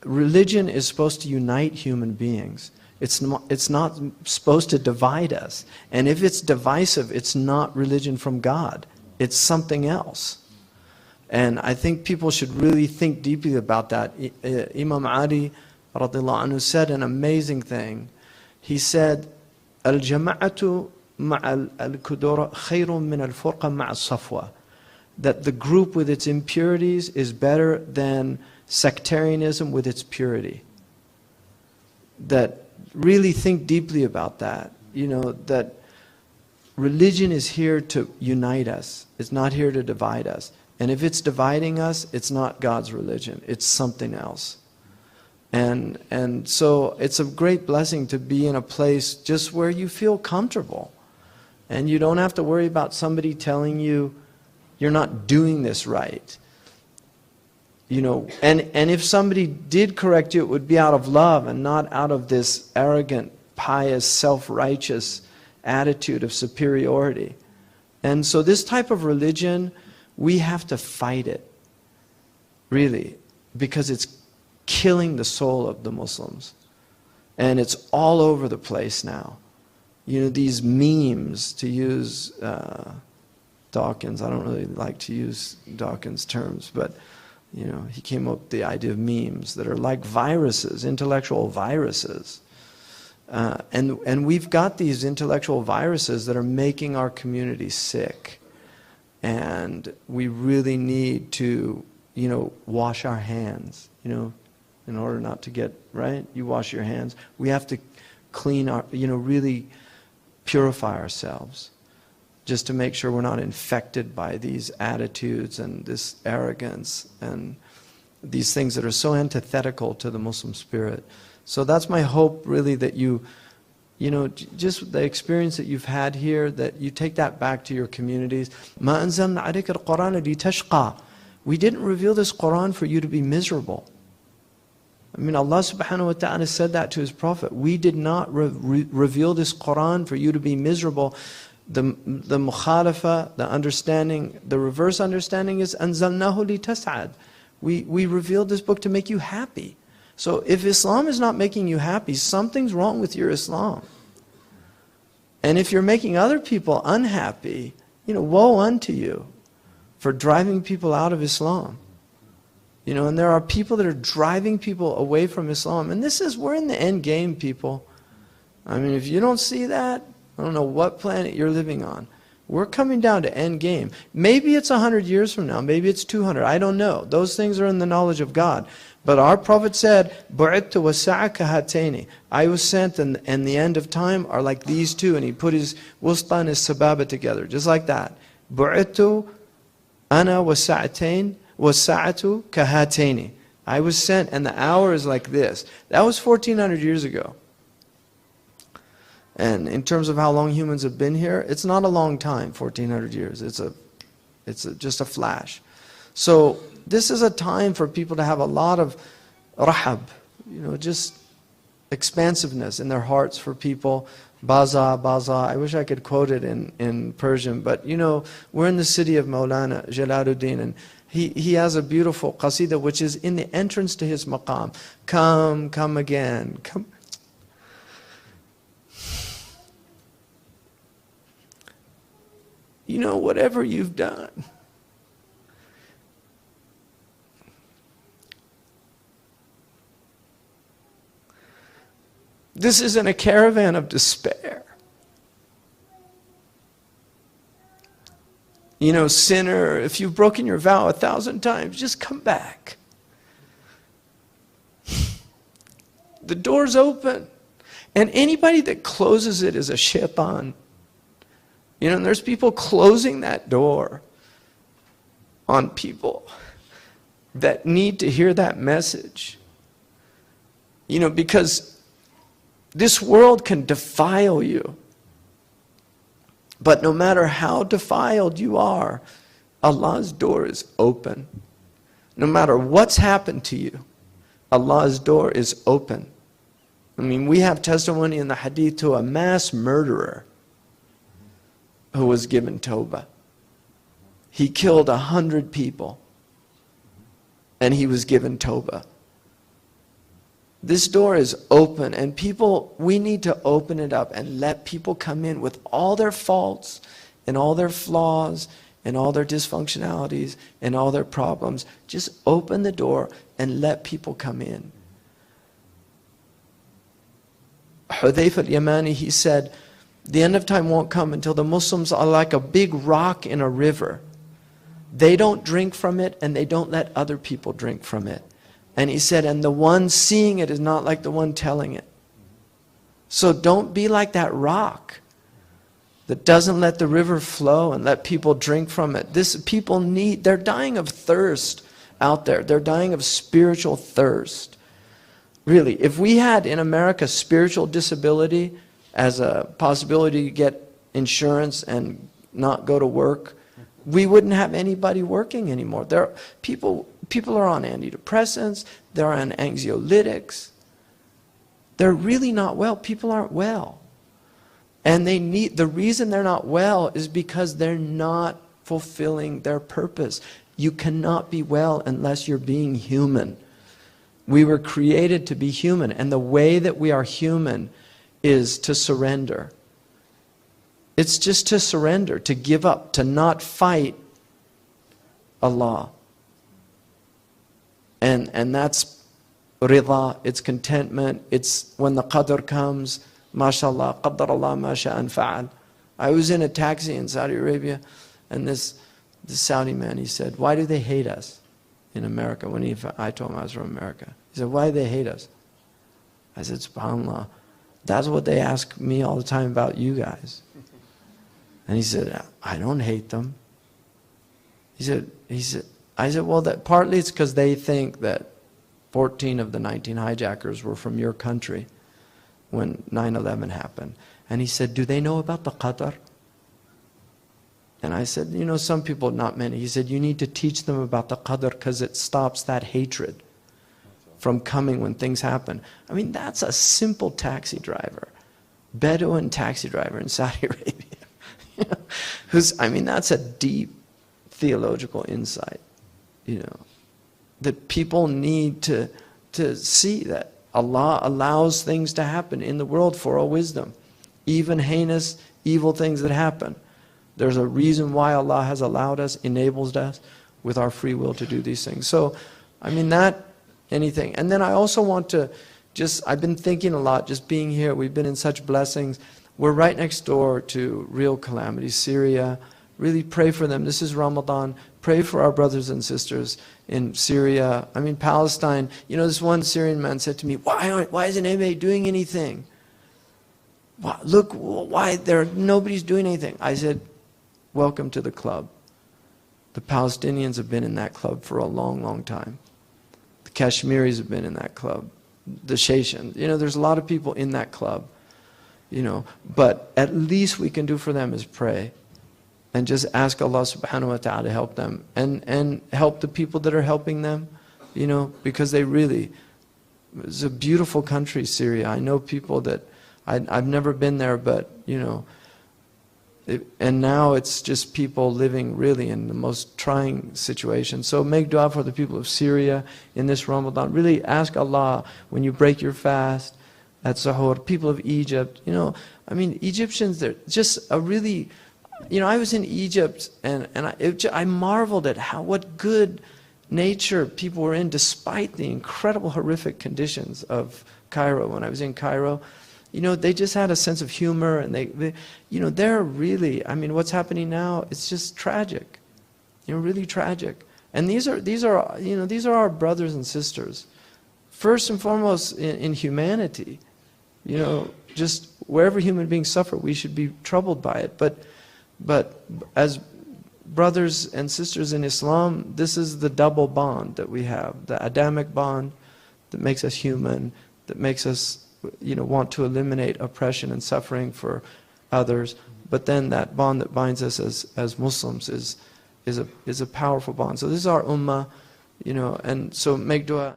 religion is supposed to unite human beings. It's not supposed to divide us. And if it's divisive, it's not religion from God. It's something else. And I think people should really think deeply about that. Imam Ali radiallahu anhu said an amazing thing. He said, Al-jama'atu ma'al al-kudura khayrun min al-furqa ma'al safwa. That the group with its impurities is better than sectarianism with its purity. That really think deeply about that. You know, that religion is here to unite us. It's not here to divide us. And if it's dividing us, it's not God's religion. It's something else. And so it's a great blessing to be in a place just where you feel comfortable. And you don't have to worry about somebody telling you you're not doing this right. You know, and if somebody did correct you, it would be out of love and not out of this arrogant, pious, self-righteous attitude of superiority. And so this type of religion, we have to fight it, really, because it's killing the soul of the Muslims. And it's all over the place now. You know, these memes, to use Dawkins, I don't really like to use Dawkins' terms, but you know, he came up with the idea of memes that are like viruses, intellectual viruses. And we've got these intellectual viruses that are making our community sick. And we really need to, you know, wash our hands, you know, in order not to get, right? You wash your hands. We have to clean our, you know, really purify ourselves, just to make sure we're not infected by these attitudes and this arrogance and these things that are so antithetical to the Muslim spirit. So that's my hope, really, that you know, just the experience that you've had here, that you take that back to your communities. مَا أَنزَلْنَا عَلَيْكَ الْقُرْآنَ لِتَشْقَى. We didn't reveal this Qur'an for you to be miserable. I mean, Allah subhanahu wa ta'ala said that to His Prophet. We did not reveal this Qur'an for you to be miserable. The mukhalafa, the understanding, the reverse understanding is أَنزَلْنَاهُ لِتَسْعَدْ. We revealed this book to make you happy. So if Islam is not making you happy, something's wrong with your Islam. And if you're making other people unhappy, you know, woe unto you for driving people out of Islam. You know, and there are people that are driving people away from Islam. And we're in the end game, people. I mean, if you don't see that, I don't know what planet you're living on. We're coming down to end game. Maybe it's 100 years from now. Maybe it's 200. I don't know. Those things are in the knowledge of God. But our Prophet said, بُعِدْتُ وَالسَّاعَ كَهَاتَيْنِ. I was sent, and the end of time are like these two. And he put his wusta and his sababa together, just like that. بُعِدْتُ أَنَا وَالسَّاعَةُ كَهَاتَيْنِ. I was sent, and the hour is like this. That was 1,400 years ago. And in terms of how long humans have been here, it's not a long time, 1,400 years. It's just a flash. So this is a time for people to have a lot of rahab, you know, just expansiveness in their hearts for people. Baza, baza. I wish I could quote it in Persian, but you know, we're in the city of Maulana Jalaluddin, and he has a beautiful qasida which is in the entrance to his maqam. Come again, come. You know, whatever you've done, this isn't a caravan of despair. You know, sinner, if you've broken your vow 1,000 times, just come back. The door's open. And anybody that closes it is a shaitan. You know, and there's people closing that door on people that need to hear that message. You know, because this world can defile you. But no matter how defiled you are, Allah's door is open. No matter what's happened to you, Allah's door is open. I mean, we have testimony in the hadith to a mass murderer who was given tawbah. He killed 100 people, and he was given tawbah. This door is open, and people, we need to open it up and let people come in with all their faults and all their flaws and all their dysfunctionalities and all their problems. Just open the door and let people come in. Hudayfa al-Yamani, he said, the end of time won't come until the Muslims are like a big rock in a river. They don't drink from it, and they don't let other people drink from it. And he said, and the one seeing it is not like the one telling it. So don't be like that rock that doesn't let the river flow and let people drink from it. People need, they're dying of thirst out there. They're dying of spiritual thirst. Really, if we had in America spiritual disability as a possibility to get insurance and not go to work, we wouldn't have anybody working anymore. People are on antidepressants, they're on anxiolytics. They're really not well. People aren't well. And the reason they're not well is because they're not fulfilling their purpose. You cannot be well unless you're being human. We were created to be human, and the way that we are human is to surrender. It's just to surrender, to give up, to not fight Allah. And that's rida, it's contentment, it's when the qadr comes, mashallah, qaddar Allah ma sha'an fa'al. I was in a taxi in Saudi Arabia, and this Saudi man, he said, why do they hate us in America? I told him I was from America. He said, why do they hate us? I said, subhanAllah, that's what they ask me all the time about you guys. And he said, I don't hate them. I said, well, partly it's because they think that 14 of the 19 hijackers were from your country when 9/11 happened. And he said, do they know about the qadr? And I said, you know, some people, not many. He said, you need to teach them about the qadr because it stops that hatred from coming when things happen. I mean, that's a simple taxi driver, Bedouin taxi driver in Saudi Arabia. That's a deep theological insight, that people need to see that Allah allows things to happen in the world for a wisdom. Even heinous, evil things that happen. There's a reason why Allah has allowed us, enables us with our free will to do these things. So, anything. And then I also want to I've been thinking a lot, just being here, we've been in such blessings. We're right next door to real calamity, Syria. Really pray for them. This is Ramadan. Pray for our brothers and sisters in Syria. Palestine. This one Syrian man said to me, why isn't anybody doing anything? Look, nobody's doing anything. I said, welcome to the club. The Palestinians have been in that club for a long, long time. The Kashmiris have been in that club. The Shayshans. There's a lot of people in that club. But at least we can do for them is pray. And just ask Allah subhanahu wa ta'ala to help them. And help the people that are helping them. Because it's a beautiful country, Syria. I know people that, I've never been there, but, and now it's just people living really in the most trying situation. So make dua for the people of Syria in this Ramadan. Really ask Allah when you break your fast at Sahur. People of Egypt, Egyptians, they're just a really, I was in Egypt and I marveled at what good nature people were in despite the incredible horrific conditions of Cairo. When I was in Cairo, they just had a sense of humor, and they're really, what's happening now, it's just tragic, really tragic. And these are our brothers and sisters, first and foremost in humanity. Just wherever human beings suffer, we should be troubled by it. But as brothers and sisters in Islam, this is the double bond that we have, the Adamic bond that makes us human, that makes us want to eliminate oppression and suffering for others, but then that bond that binds us as Muslims is a powerful bond. So this is our ummah, and so make dua.